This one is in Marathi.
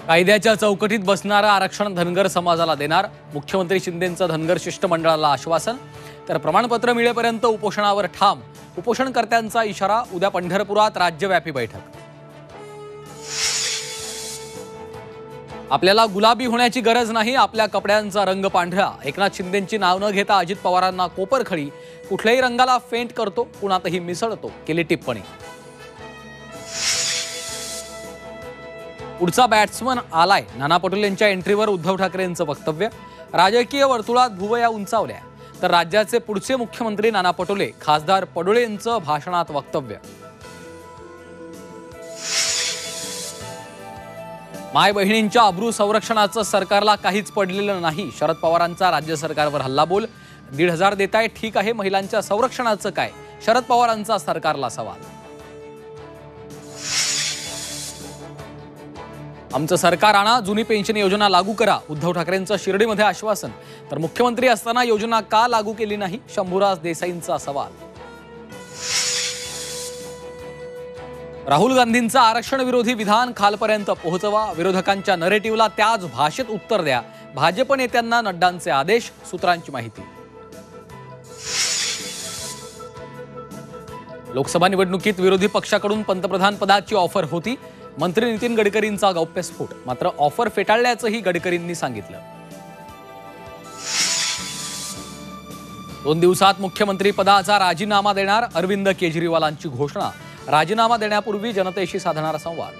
कायद्याच्या चौकटीत बसणारा आरक्षण धनगर समाजाला देणार, मुख्यमंत्री शिंदेंचं धनगर शिष्टमंडळाला आश्वासन. तर प्रमाणपत्र मिळेपर्यंत उपोषणावर ठाम, उपोषणकर्त्यांचा इशारा. उद्या पंढरपुरात राज्यव्यापी बैठक. आपल्याला गुलाबी होण्याची गरज नाही, आपल्या कपड्यांचा रंग पांढरा. एकनाथ शिंदेंची नाव न घेता अजित पवारांना कोपरखळी. कुठल्याही रंगाला फेंट करतो, कुणातही मिसळतो, केली टिप्पणी. पुढचा बॅट्समन आलाय, नाना पटोलेंच्या एंट्रीवर उद्धव ठाकरेंचं वक्तव्य. राजकीय वर्तुळात भुवया उंचावल्या. तर राज्याचे पुढचे मुख्यमंत्री नाना पटोले, खासदार पडोळेंचं भाषणात वक्तव्य. माय बहिणींच्या अब्रू संरक्षणाचं सरकारला काहीच पडलेलं नाही. शरद पवारांचा राज्य सरकारवर हल्लाबोल. 1,500 देताय ठीक आहे, महिलांच्या संरक्षणाचं काय? शरद पवारांचा सरकारला सवाल. आमचं सरकार आणा, जुनी पेन्शन योजना लागू करा, उद्धव ठाकरेंचं शिर्डीमध्ये आश्वासन. तर मुख्यमंत्री असताना योजना का लागू केली नाही? शंभूराज देसाईंचा सवाल. राहुल गांधींचं आरक्षण विरोधी विधान खालपर्यंत पोहोचवा, विरोधकांच्या नरेटिव्हला त्याच भाषेत उत्तर द्या. भाजप नेत्यांना नड्डांचे आदेश, सूत्रांची माहिती. लोकसभा निवडणुकीत विरोधी पक्षाकडून पंतप्रधान पदाची ऑफर होती. मंत्री नितीन गडकरींचा गौप्यस्फोट. मात्र ऑफर फेटाळल्याचंही गडकरींनी सांगितलं. 2 दिवसात मुख्यमंत्री पदाचा राजीनामा देणार, अरविंद केजरीवालांची घोषणा. राजीनामा देण्यापूर्वी जनतेशी साधणार संवाद.